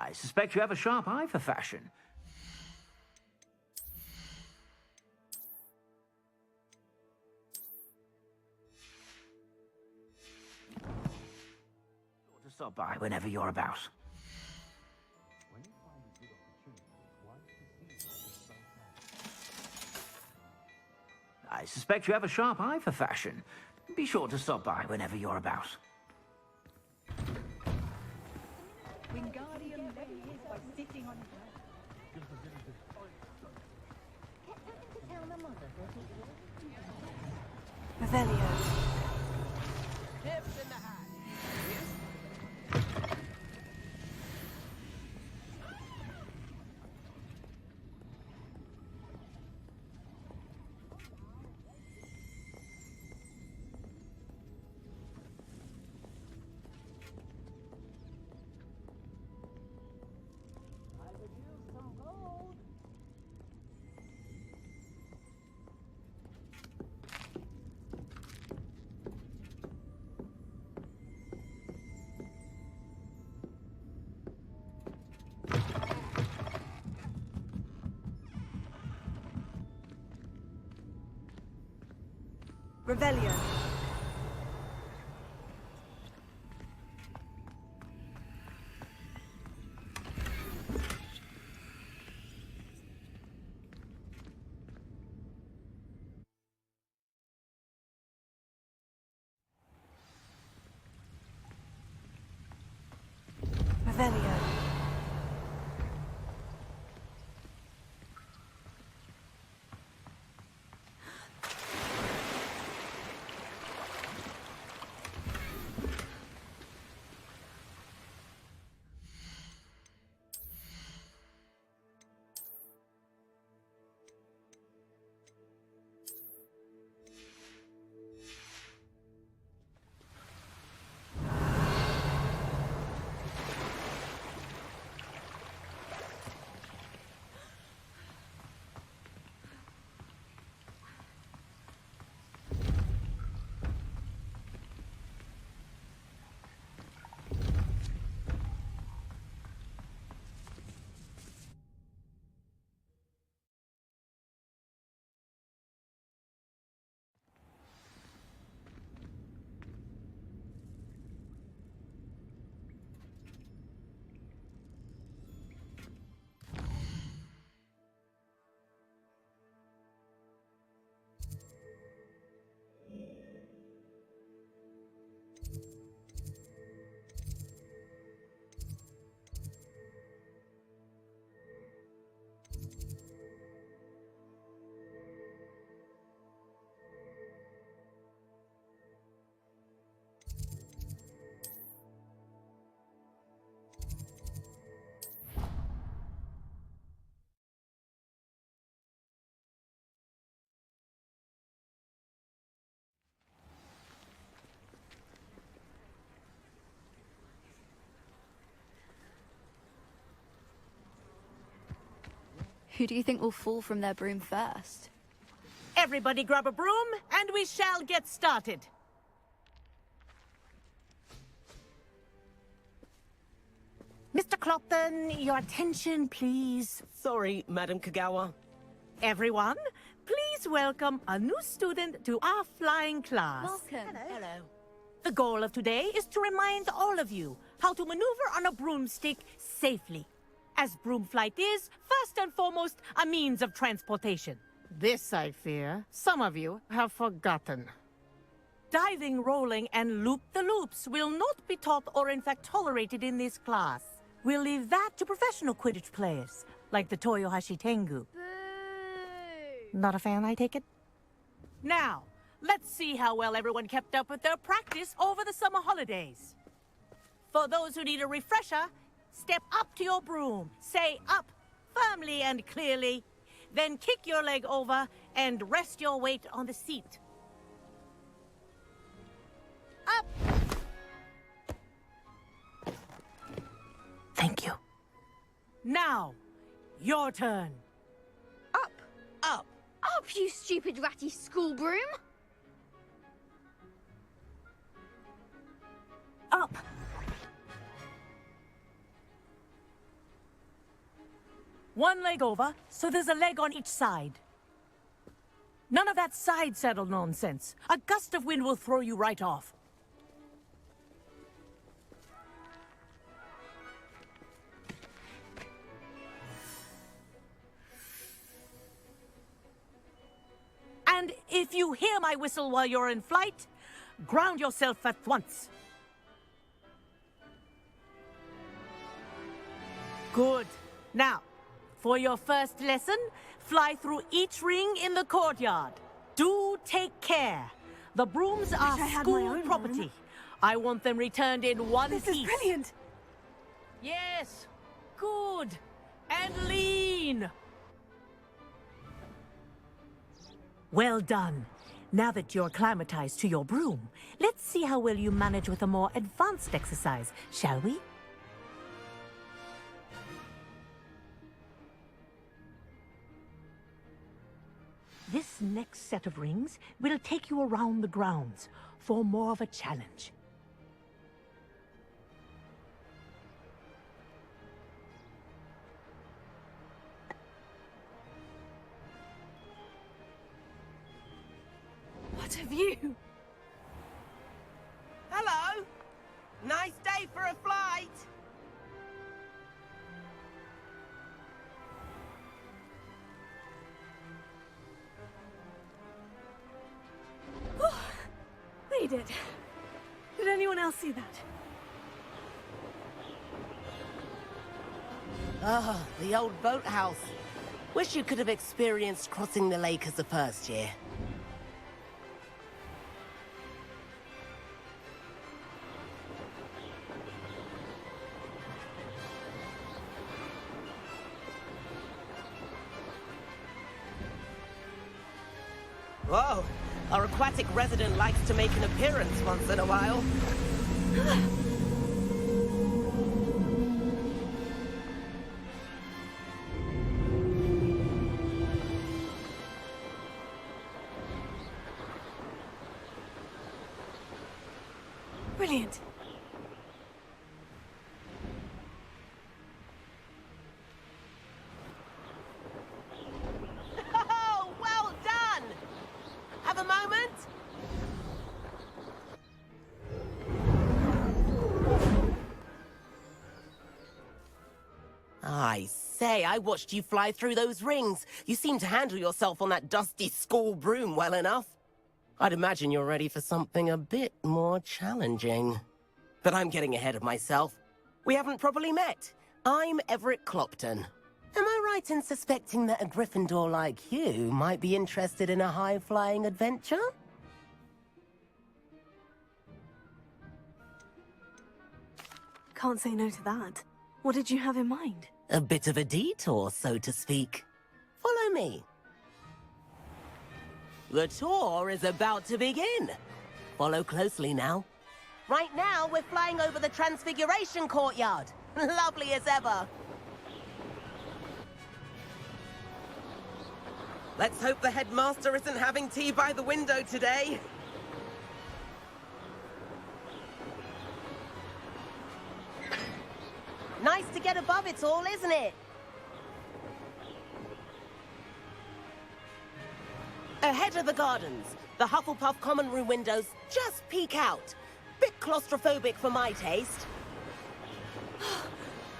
I suspect you have a sharp eye for fashion. Sure to stop by whenever you're about. I suspect you have a sharp eye for fashion. Be sure to stop by whenever you're about. Wingardium Leviosa by sitting on Revelio. Tips in the hat. Revelio. Revelio. Who do you think will fall from their broom first? Everybody grab a broom, and we shall get started. Mr. Clopton, your attention, please. Sorry, Madam Kagawa. Everyone, please welcome a new student to our flying class. Welcome. Hello. The goal of today is to remind all of you how to maneuver on a broomstick safely. As broom flight is, first and foremost, a means of transportation. This, I fear, some of you have forgotten. Diving, rolling, and loop-the-loops will not be taught or in fact tolerated in this class. We'll leave that to professional Quidditch players, like the Toyohashi Tengu. Boo! Not a fan, I take it? Now, let's see how well everyone kept up with their practice over the summer holidays. For those who need a refresher, step up to your broom, say up firmly and clearly, then kick your leg over and rest your weight on the seat. Up! Thank you. Now, your turn. Up! Up! Up, you stupid ratty school broom! Up! One leg over, so there's a leg on each side. None of that side saddle nonsense. A gust of wind will throw you right off. And if you hear my whistle while you're in flight, ground yourself at once. Good. Now, for your first lesson, fly through each ring in the courtyard. Do take care. The brooms are I had my school own property. room. I want them returned in one piece. This is brilliant. Yes. Good. And lean. Well done. Now that you're acclimatized to your broom, let's see how well you manage with a more advanced exercise, shall we? This next set of rings will take you around the grounds for more of a challenge. What a view. Hello. Nice day for a flight. Made it. Did anyone else see that? Ah, the old boathouse. Wish you could have experienced crossing the lake as a first year. Whoa, our aquatic resident likes to make an appearance once in a while. Brilliant. Oh, well done! Have a moment? I say, I watched you fly through those rings. You seem to handle yourself on that dusty school broom well enough. I'd imagine you're ready for something a bit more challenging. But I'm getting ahead of myself. We haven't properly met. I'm Everett Clopton. Am I right in suspecting that a Gryffindor like you might be interested in a high-flying adventure? Can't say no to that. What did you have in mind? A bit of a detour, so to speak. Follow me. The tour is about to begin. Follow closely now. Right now, we're flying over the Transfiguration Courtyard. Lovely as ever. Let's hope the headmaster isn't having tea by the window today. Nice to get above it all, isn't it? Ahead of the gardens, the Hufflepuff common room windows just peek out. Bit claustrophobic for my taste.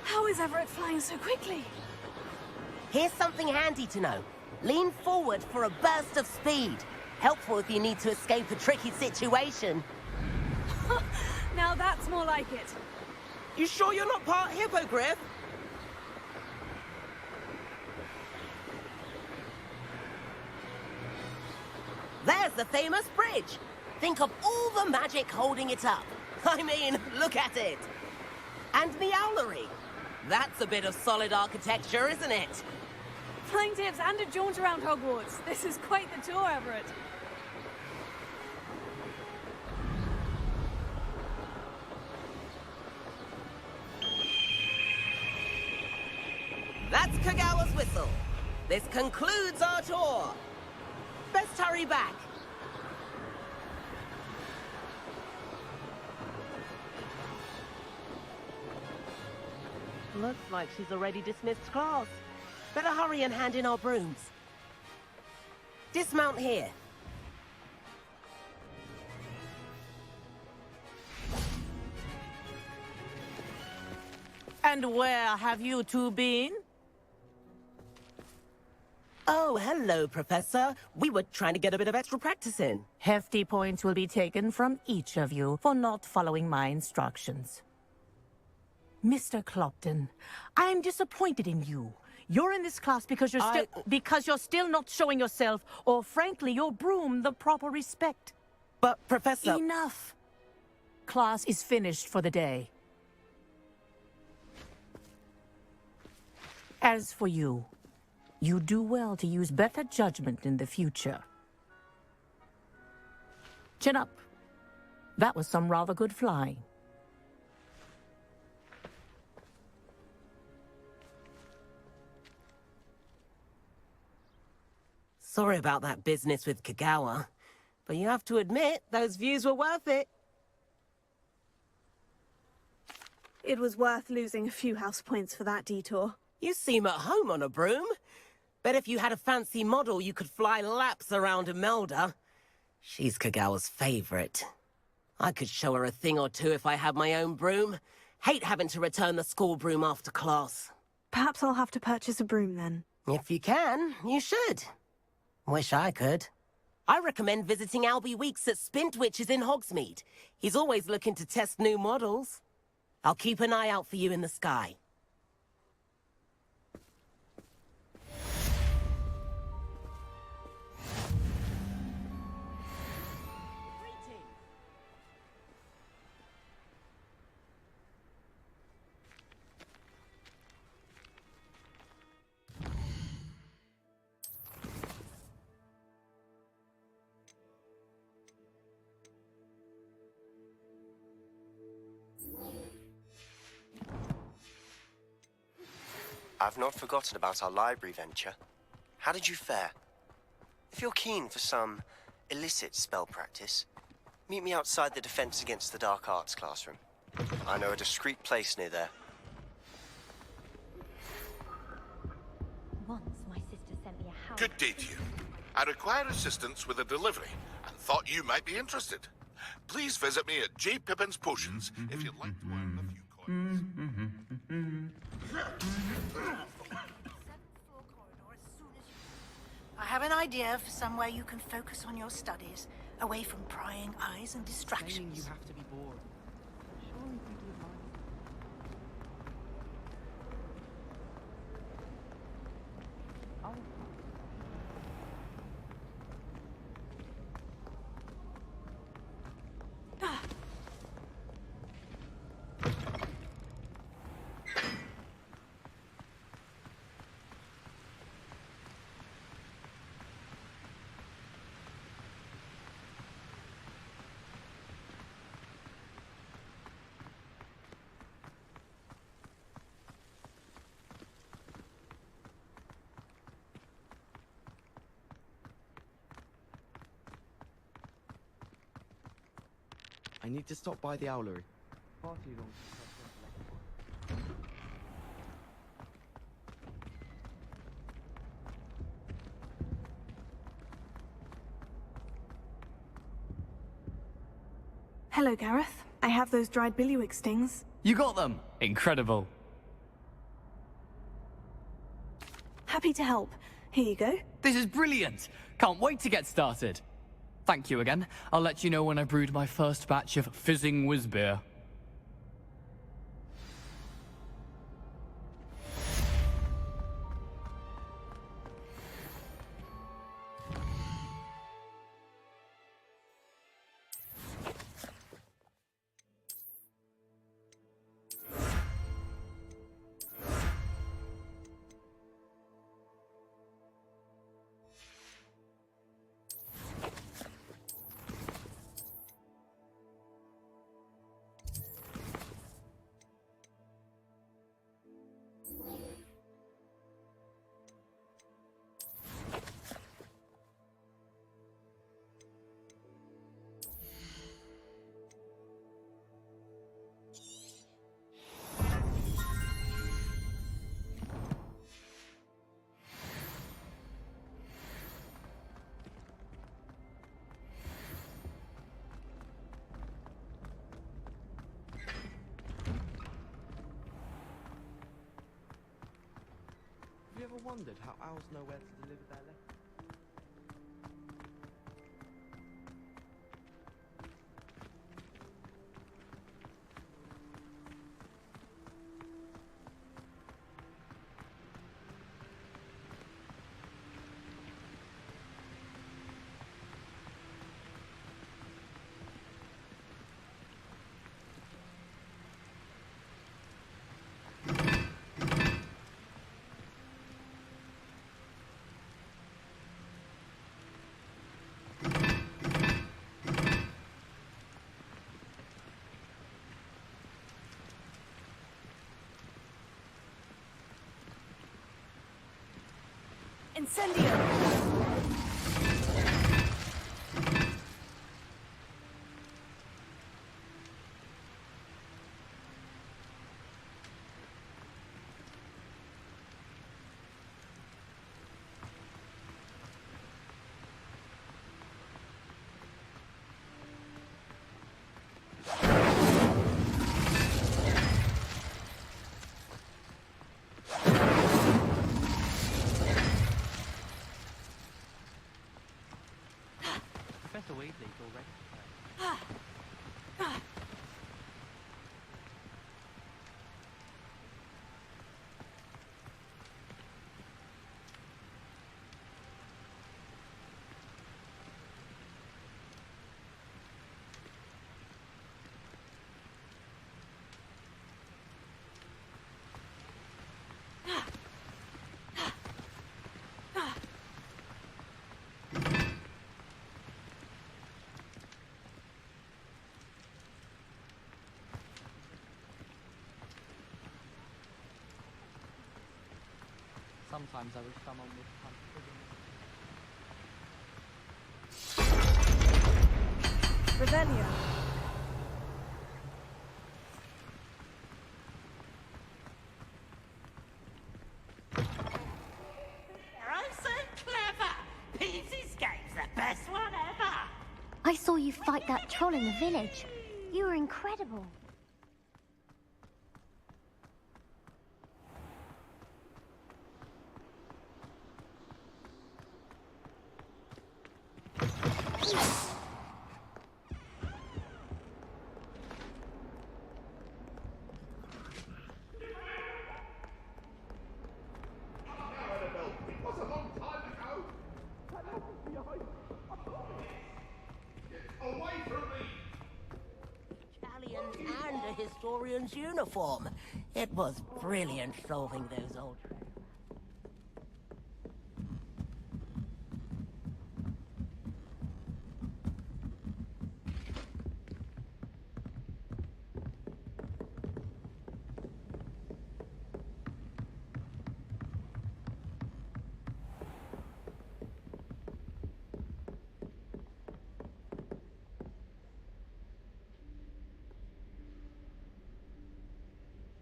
How is Everett flying so quickly? Here's something handy to know. Lean forward for a burst of speed. Helpful if you need to escape a tricky situation. Now that's more like it. You sure you're not part hippogriff? There's the famous bridge. Think of all the magic holding it up. I mean, look at it. And the owlery. That's a bit of solid architecture, isn't it? Flying tips and a jaunt around Hogwarts. This is quite the tour, Everett. That's Kagawa's whistle. This concludes our tour. Best hurry back. Looks like she's already dismissed class. Better hurry and hand in our brooms. Dismount here. And where have you two been? Oh, hello, Professor. We were trying to get a bit of extra practice in. Hefty points will be taken from each of you for not following my instructions. Mr. Clopton, I am disappointed in you. You're in this class because you're still not showing yourself, or frankly, your broom, the proper respect. But, Professor... Enough. Class is finished for the day. As for you, you do well to use better judgment in the future. Chin up. That was some rather good flying. Sorry about that business with Kagawa, but you have to admit, those views were worth it. It was worth losing a few house points for that detour. You seem at home on a broom. Bet if you had a fancy model, you could fly laps around Imelda. She's Kagawa's favorite. I could show her a thing or two if I had my own broom. Hate having to return the school broom after class. Perhaps I'll have to purchase a broom then. If you can, you should. Wish I could. I recommend visiting Albie Weeks at Spintwitches in Hogsmeade. He's always looking to test new models. I'll keep an eye out for you in the sky. I've not forgotten about our library venture. How did you fare? If you're keen for some illicit spell practice, meet me outside the Defense Against the Dark Arts classroom. I know a discreet place near there. Once my sister sent me a house. Good day to you. I require assistance with a delivery and thought you might be interested. Please visit me at J. Pippin's Potions if you'd like to earn a few coins. I have an idea for somewhere you can focus on your studies, away from prying eyes and distractions. You have to be bored. Surely people would mind. I need to stop by the owlery. Far too long. Hello, Gareth. I have those dried billywig stings. You got them! Incredible. Happy to help. Here you go. This is brilliant! Can't wait to get started. Thank you again. I'll let you know when I brewed my first batch of fizzing whiz-beer. ever wondered how owls know where to deliver their letters? Incendio! Professor Weasley's already. Sometimes I wish someone would come. Revelio. I'm so clever! Peasy Escape's the best one ever! I saw you fight that troll in the village. You were incredible. And a historian's uniform. It was brilliant solving those old trails.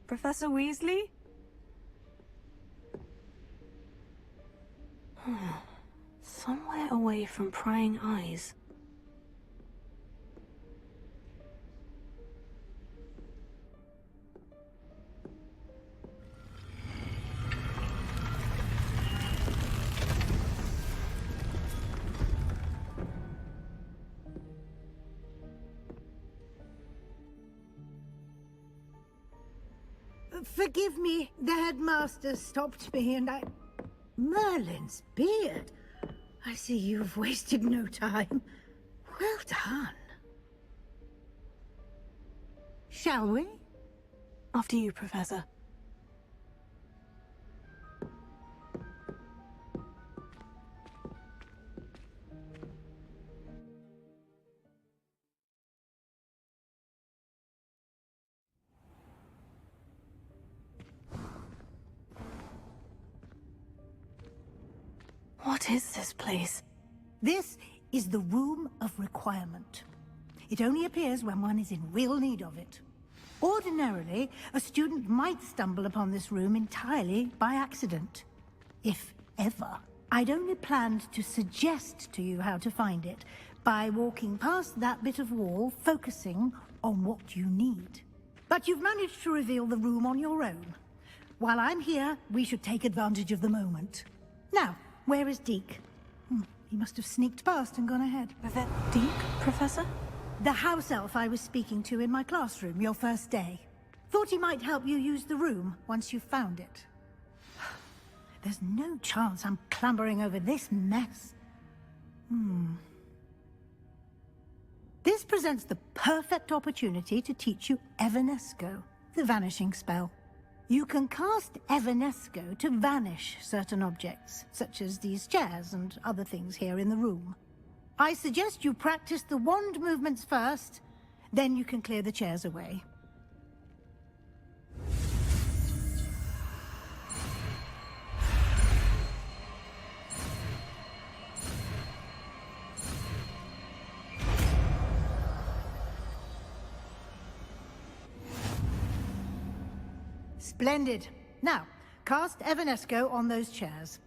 Professor Weasley? Somewhere away from prying eyes. Forgive me, the headmaster stopped me and I... Merlin's beard. I see you've wasted no time. Well done. Shall we? After you, Professor. What is this place? This is the Room of Requirement. It only appears when one is in real need of it. Ordinarily, a student might stumble upon this room entirely by accident. If ever. I'd only planned to suggest to you how to find it by walking past that bit of wall, focusing on what you need. But you've managed to reveal the room on your own. While I'm here, we should take advantage of the moment. Now, where is Deke? He must have sneaked past and gone ahead. That Deke, Professor? The house elf I was speaking to in my classroom your first day. Thought he might help you use the room once you've found it. There's no chance I'm clambering over this mess. This presents the perfect opportunity to teach you Evanesco, the vanishing spell. You can cast Evanesco to vanish certain objects, such as these chairs and other things here in the room. I suggest you practice the wand movements first, then you can clear the chairs away. Splendid. Now, cast Evanesco on those chairs.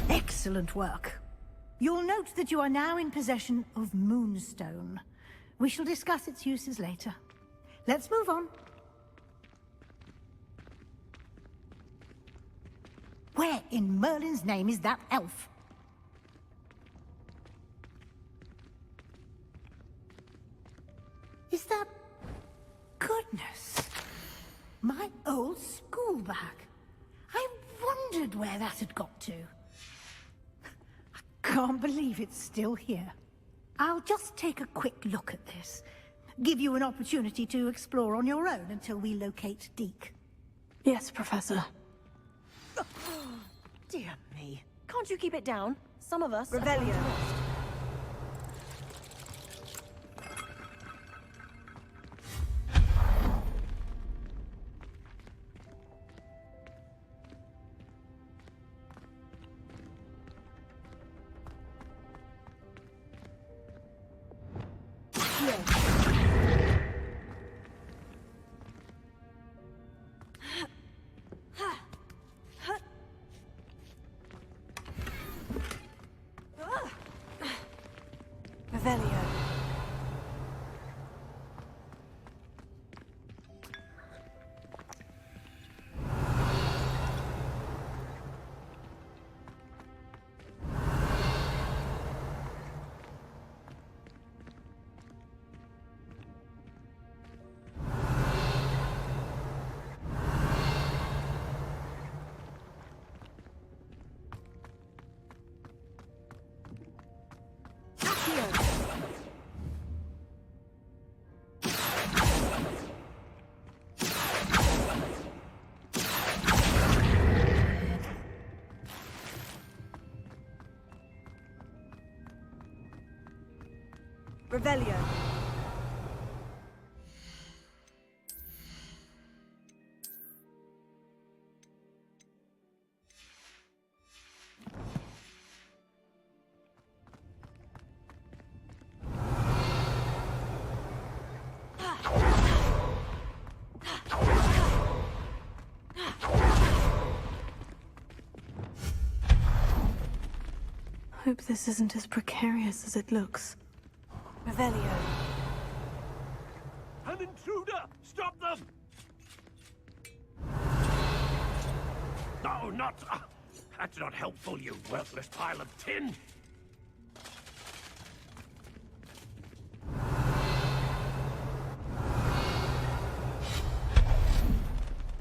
Excellent work. You'll note that you are now in possession of Moonstone. We shall discuss its uses later. Let's move on. Where in Merlin's name is that elf? Is that... Goodness. My old school bag. I wondered where that had got to. I can't believe it's still here. I'll just take a quick look at this. Give you an opportunity to explore on your own until we locate Deke. Yes, Professor. Dear me. Can't you keep it down? Some of us... Revelio. Revelio. Revelio. Hope this isn't as precarious as it looks. Revelio. An intruder! Stop them! No, not... that's not helpful, you worthless pile of tin!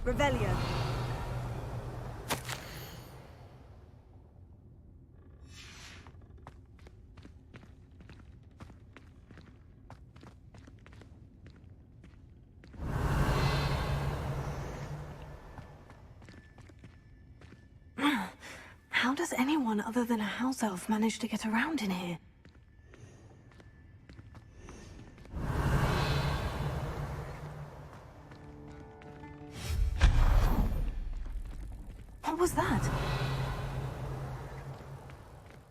Revelio. How does anyone other than a house elf manage to get around in here? What was that?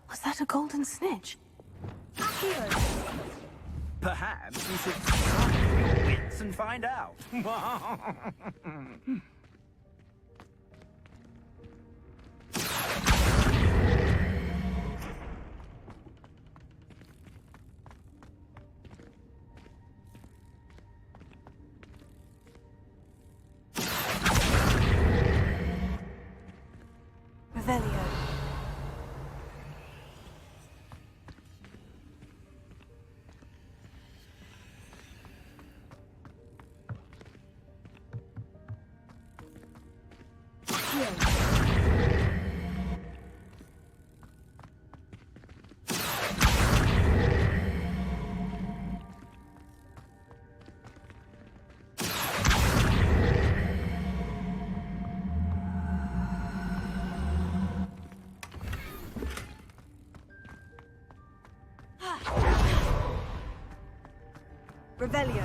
Was that a golden snitch? Perhaps you should try your wits and find out. Revelio.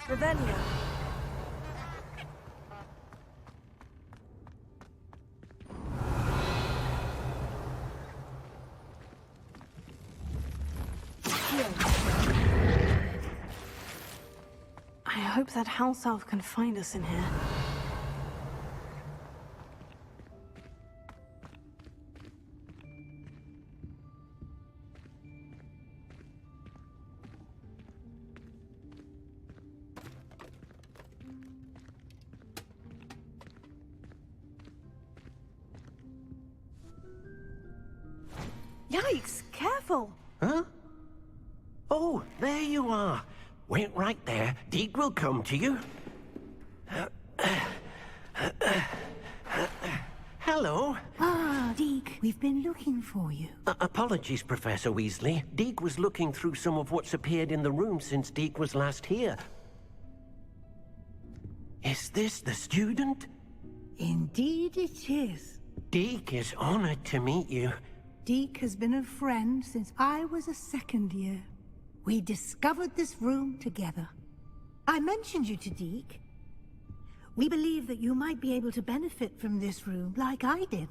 Revelio. I hope that house elf can find us in here. Yikes! Careful! Huh? Oh, there you are. Wait right there. Deke will come to you. Hello. Ah, Deke, we've been looking for you. Apologies, Professor Weasley. Deke was looking through some of what's appeared in the room since Deke was last here. Is this the student? Indeed it is. Deke is honored to meet you. Deke has been a friend since I was a second year. We discovered this room together. I mentioned you to Deke. We believe that you might be able to benefit from this room like I did.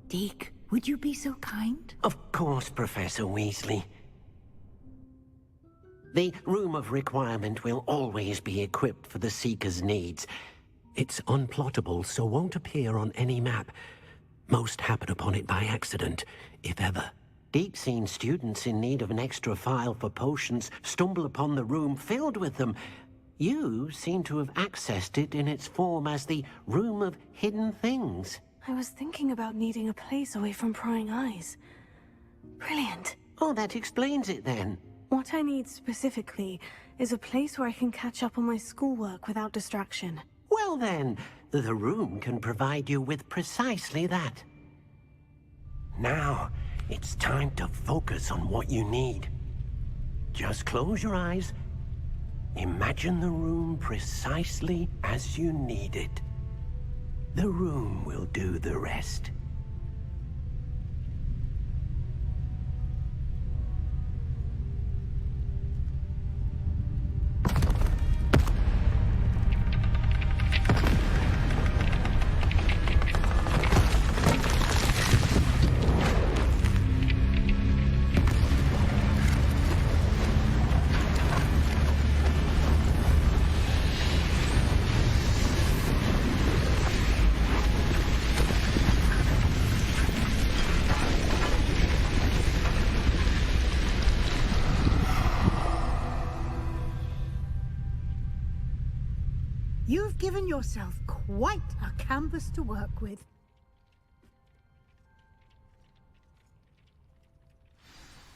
Deke, would you be so kind? Of course, Professor Weasley. The Room of Requirement will always be equipped for the Seeker's needs. It's unplottable, so won't appear on any map. Most happen upon it by accident, if ever. Deke's seen students in need of an extra file for potions stumble upon the room filled with them. You seem to have accessed it in its form as the Room of Hidden Things. I was thinking about needing a place away from prying eyes. Brilliant. Oh, that explains it then. What I need specifically is a place where I can catch up on my schoolwork without distraction. Well then, the room can provide you with precisely that. Now, it's time to focus on what you need. Just close your eyes. Imagine the room precisely as you need it. The room will do the rest. You've given yourself quite a canvas to work with.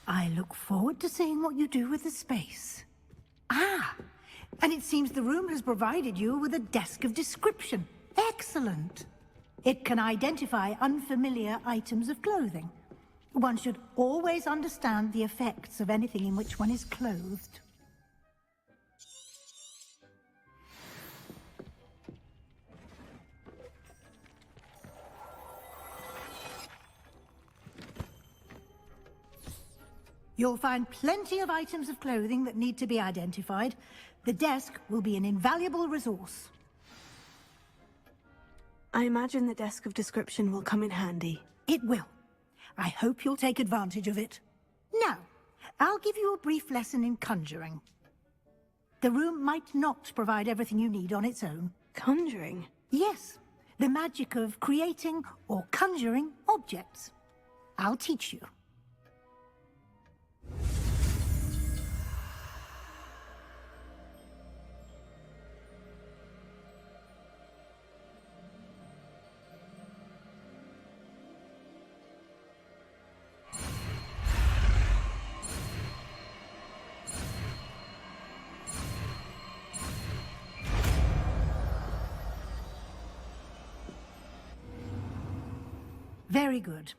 I look forward to seeing what you do with the space. Ah, and it seems the room has provided you with a desk of description. Excellent. It can identify unfamiliar items of clothing. One should always understand the effects of anything in which one is clothed. You'll find plenty of items of clothing that need to be identified. The desk will be an invaluable resource. I imagine the desk of description will come in handy. It will. I hope you'll take advantage of it. Now, I'll give you a brief lesson in conjuring. The room might not provide everything you need on its own. Conjuring? Yes, the magic of creating or conjuring objects. I'll teach you. Very good.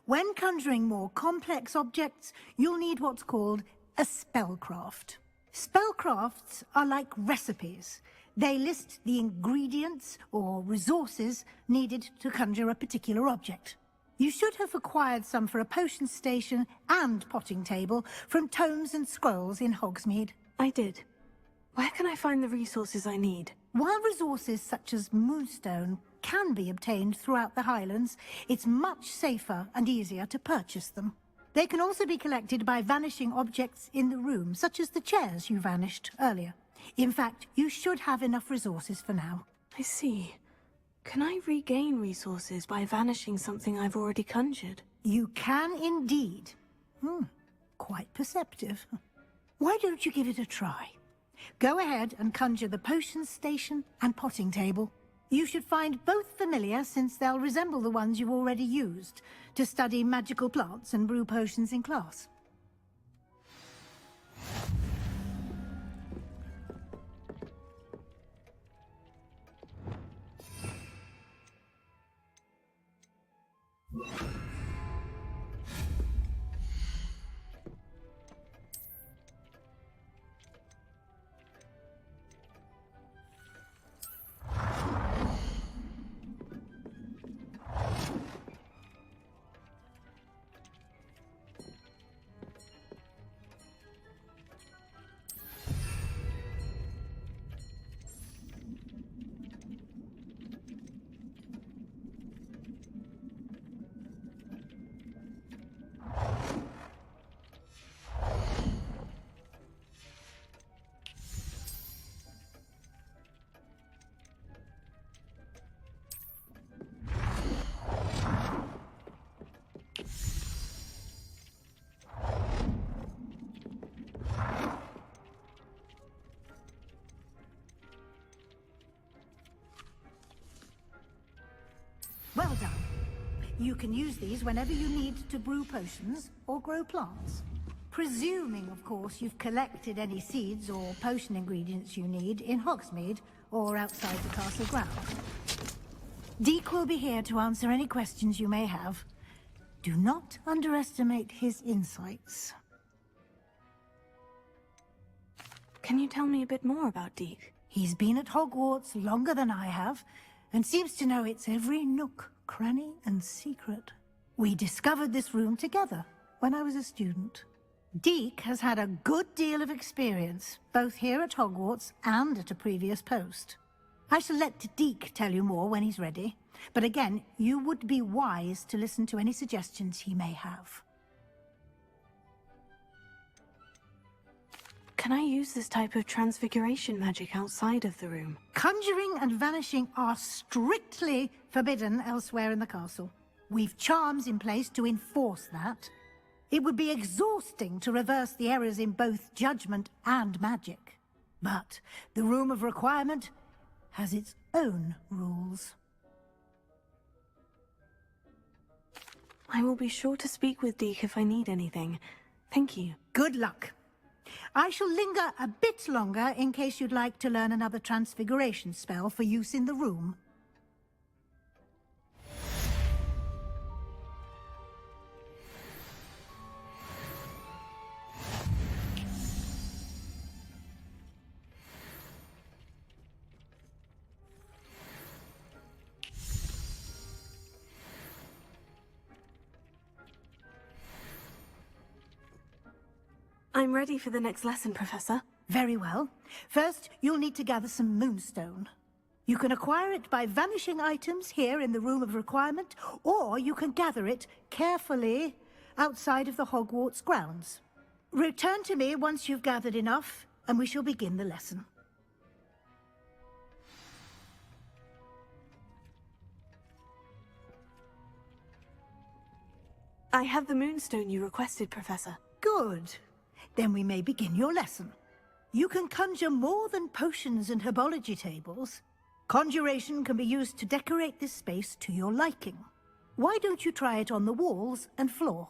When conjuring more complex objects, you'll need what's called a spellcraft. Spellcrafts are like recipes. They list the ingredients or resources needed to conjure a particular object. You should have acquired some for a potion station and potting table from tomes and scrolls in Hogsmeade. I did. Where can I find the resources I need? While resources such as moonstone can be obtained throughout the Highlands, it's much safer and easier to purchase them. They can also be collected by vanishing objects in the room, such as the chairs you vanished earlier. In fact, you should have enough resources for now. I see. Can I regain resources by vanishing something I've already conjured? You can indeed. Quite perceptive. Why don't you give it a try? Go ahead and conjure the potion station and potting table. You should find both familiar, since they'll resemble the ones you've already used to study magical plants and brew potions in class. Well done. You can use these whenever you need to brew potions or grow plants. Presuming, of course, you've collected any seeds or potion ingredients you need in Hogsmeade or outside the castle grounds. Deek will be here to answer any questions you may have. Do not underestimate his insights. Can you tell me a bit more about Deek? He's been at Hogwarts longer than I have, and seems to know its every nook, cranny, and secret. We discovered this room together when I was a student. Deek has had a good deal of experience, both here at Hogwarts and at a previous post. I shall let Deek tell you more when he's ready, but again, you would be wise to listen to any suggestions he may have. Can I use this type of transfiguration magic outside of the room? Conjuring and vanishing are strictly forbidden elsewhere in the castle. We've charms in place to enforce that. It would be exhausting to reverse the errors in both judgment and magic. But the Room of Requirement has its own rules. I will be sure to speak with Deek if I need anything. Thank you. Good luck. I shall linger a bit longer in case you'd like to learn another transfiguration spell for use in the room. I'm ready for the next lesson, Professor. Very well. First, you'll need to gather some moonstone. You can acquire it by vanishing items here in the Room of Requirement, or you can gather it carefully outside of the Hogwarts grounds. Return to me once you've gathered enough, and we shall begin the lesson. I have the moonstone you requested, Professor. Good. Then we may begin your lesson. You can conjure more than potions and herbology tables. Conjuration can be used to decorate this space to your liking. Why don't you try it on the walls and floor?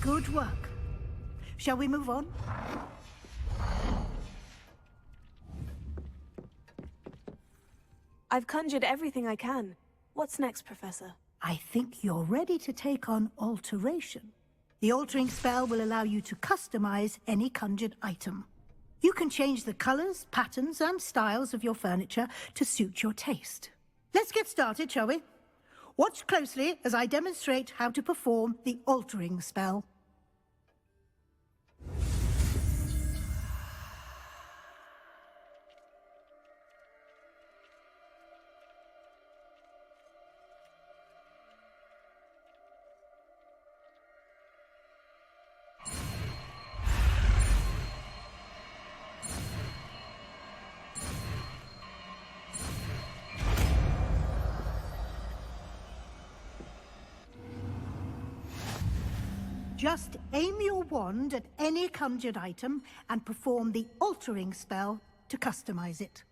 Good work. Shall we move on? I've conjured everything I can. What's next, Professor? I think you're ready to take on alteration. The altering spell will allow you to customize any conjured item. You can change the colours, patterns and styles of your furniture to suit your taste. Let's get started, shall we? Watch closely as I demonstrate how to perform the altering spell. Just aim your wand at any conjured item and perform the altering spell to customize it.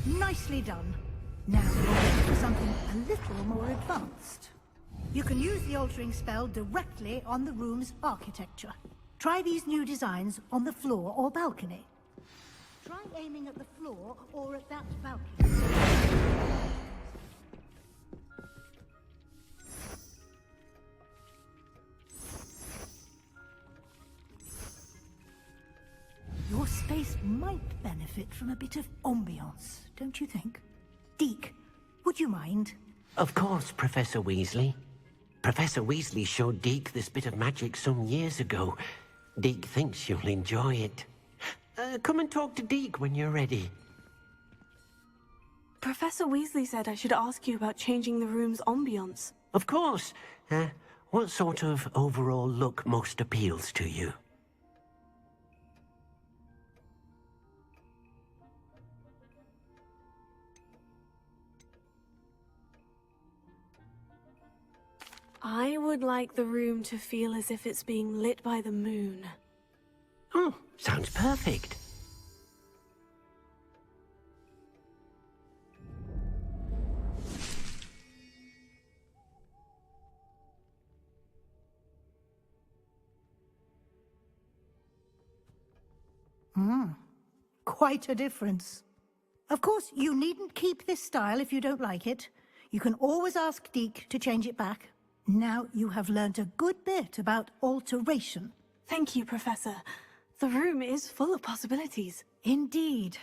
Nicely done. Now we're ready for something a little more advanced. You can use the altering spell directly on the room's architecture. Try these new designs on the floor or balcony. Try aiming at the floor or at that balcony. Your space might benefit from a bit of ambiance, don't you think? Deke, would you mind? Of course, Professor Weasley. Professor Weasley showed Deke this bit of magic some years ago. Deke thinks you'll enjoy it. Come and talk to Deke when you're ready. Professor Weasley said I should ask you about changing the room's ambiance. Of course. What sort of overall look most appeals to you? I would like the room to feel as if it's being lit by the moon. Oh, sounds perfect. Quite a difference. Of course, you needn't keep this style if you don't like it. You can always ask Deke to change it back. Now you have learnt a good bit about alteration. Thank you, Professor. The room is full of possibilities. Indeed.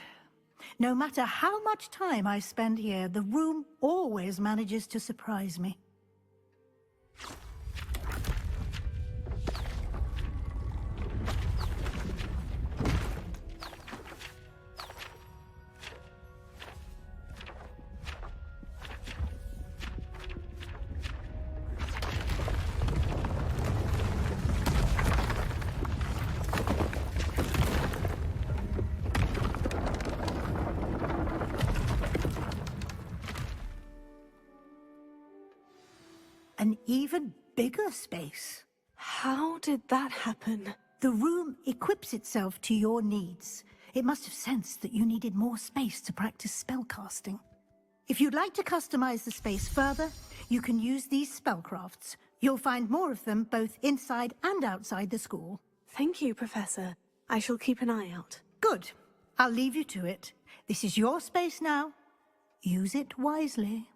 No matter how much time I spend here, the room always manages to surprise me. An even bigger space. How did that happen? The room equips itself to your needs. It must have sensed that you needed more space to practice spellcasting. If you'd like to customize the space further, you can use these spellcrafts. You'll find more of them both inside and outside the school. Thank you, Professor. I shall keep an eye out. Good. I'll leave you to it. This is your space now. Use it wisely.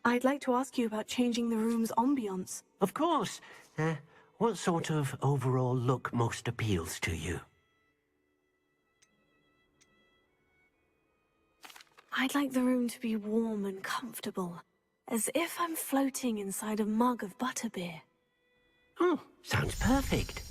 I'd like to ask you about changing the room's ambiance. Of course. What sort of overall look most appeals to you? I'd like the room to be warm and comfortable, as if I'm floating inside a mug of butterbeer. Oh, sounds perfect.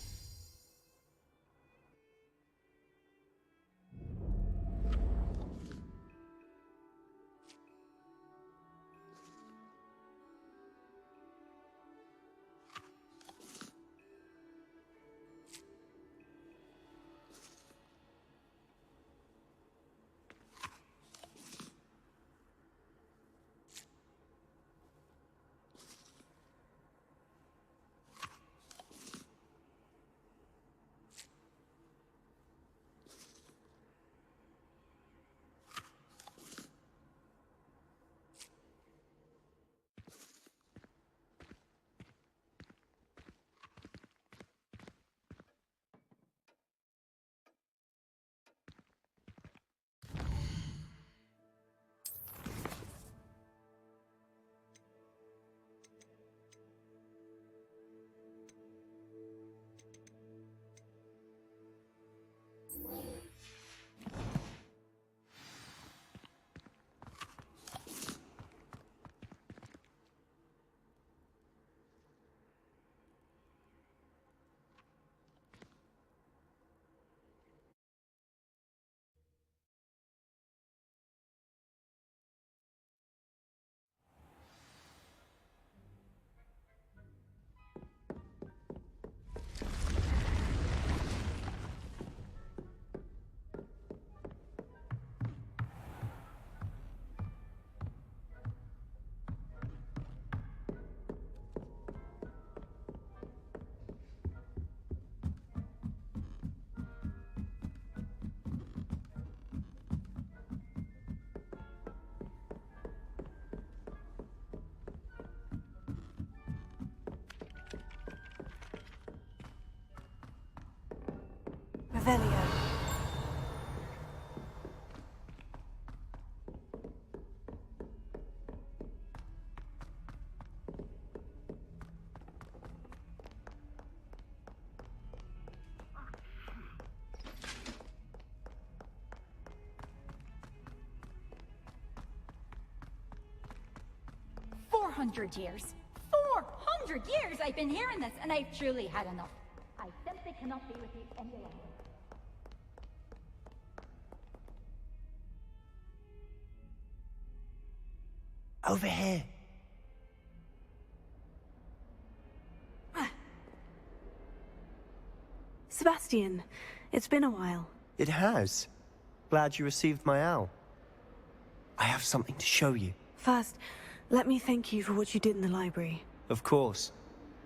Revelio. 400 years. 400 years I've been hearing this, and I've truly had enough. I simply cannot be with you any longer. Over here. Sebastian, it's been a while. It has. Glad you received my owl. I have something to show you. First, let me thank you for what you did in the library. Of course.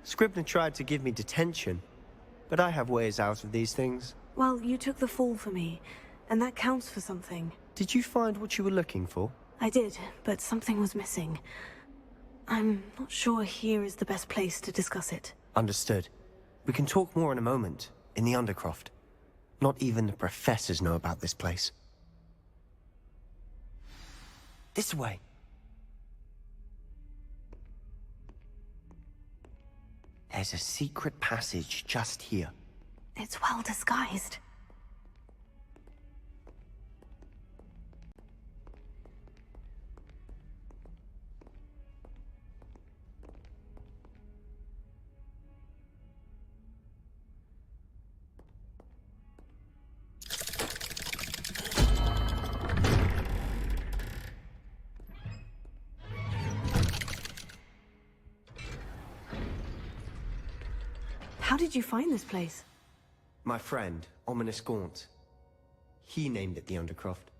Scribner tried to give me detention, but I have ways out of these things. Well, you took the fall for me, and that counts for something. Did you find what you were looking for? I did, but something was missing. I'm not sure here is the best place to discuss it. Understood. We can talk more in a moment, in the Undercroft. Not even the professors know about this place. This way. There's a secret passage just here. It's well disguised. How did you find this place? My friend, Ominous Gaunt. He named it the Undercroft.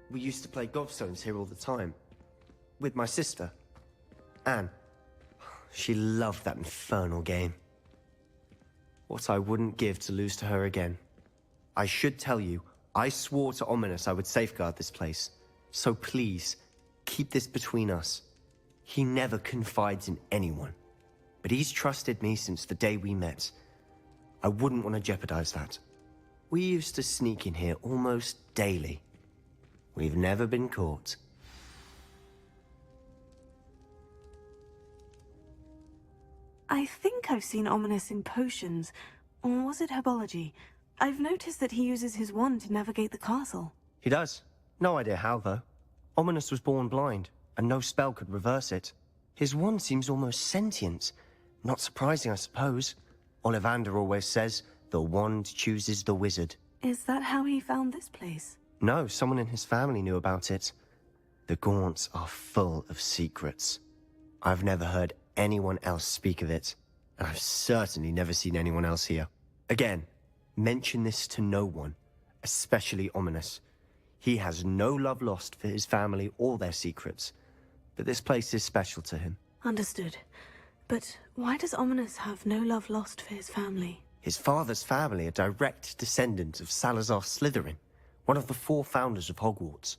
We used to play gobstones here all the time. With my sister, Anne. She loved that infernal game. What I wouldn't give to lose to her again. I should tell you, I swore to Ominous I would safeguard this place. So please, keep this between us. He never confides in anyone. But he's trusted me since the day we met. I wouldn't want to jeopardize that. We used to sneak in here almost daily. We've never been caught. I think I've seen Ominous in potions. Or was it herbology? I've noticed that he uses his wand to navigate the castle. He does. No idea how, though. Ominous was born blind, and no spell could reverse it. His wand seems almost sentient. Not surprising, I suppose. Ollivander always says, the wand chooses the wizard. Is that how he found this place? No, someone in his family knew about it. The Gaunts are full of secrets. I've never heard anyone else speak of it, and I've certainly never seen anyone else here. Again, mention this to no one, especially Ominous. He has no love lost for his family or their secrets, but this place is special to him. Understood. But why does Ominous have no love lost for his family? His father's family are direct descendants of Salazar Slytherin, one of the 4 founders of Hogwarts.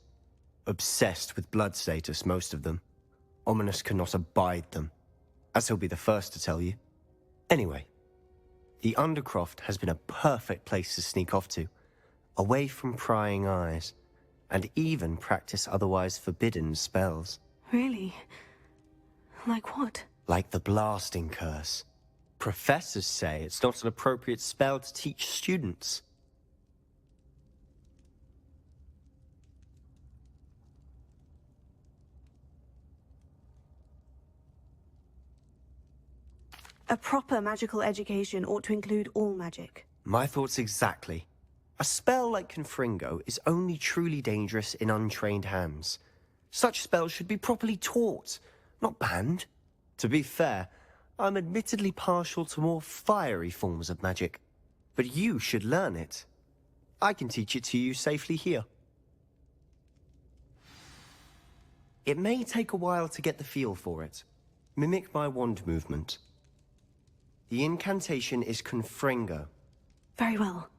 Obsessed with blood status, most of them. Ominous cannot abide them, as he'll be the first to tell you. Anyway, the Undercroft has been a perfect place to sneak off to, away from prying eyes, and even practice otherwise forbidden spells. Really? Like what? Like the blasting curse. Professors say it's not an appropriate spell to teach students. A proper magical education ought to include all magic. My thoughts exactly. A spell like Confringo is only truly dangerous in untrained hands. Such spells should be properly taught, not banned. To be fair, I'm admittedly partial to more fiery forms of magic. But you should learn it. I can teach it to you safely here. It may take a while to get the feel for it. Mimic my wand movement. The incantation is Confringo. Very well.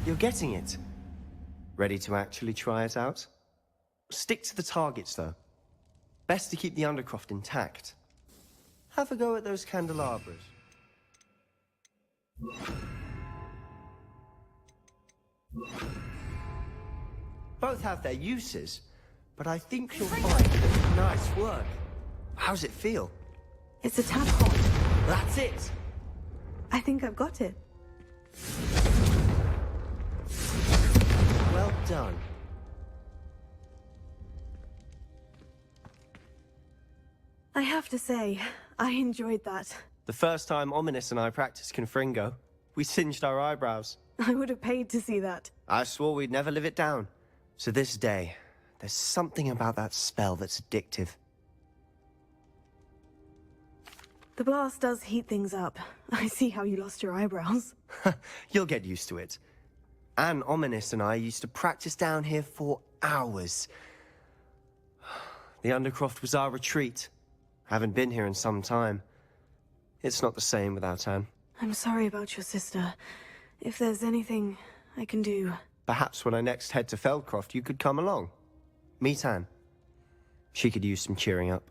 You're getting it. Ready to actually try it out? Stick to the targets, though. Best to keep the Undercroft intact. Have a go at those candelabras. Both have their uses, but I think you'll find nice work. How's it feel? It's a tad hot. That's it! I think I've got it. Well done. I have to say, I enjoyed that. The first time Ominous and I practiced Confringo, we singed our eyebrows. I would have paid to see that. I swore we'd never live it down. To this day, there's something about that spell that's addictive. The blast does heat things up. I see how you lost your eyebrows. You'll get used to it. Anne, Ominous and I used to practice down here for hours. The Undercroft was our retreat. Haven't been here in some time. It's not the same without Anne. I'm sorry about your sister. If there's anything I can do... Perhaps when I next head to Feldcroft, you could come along. Meet Anne. She could use some cheering up.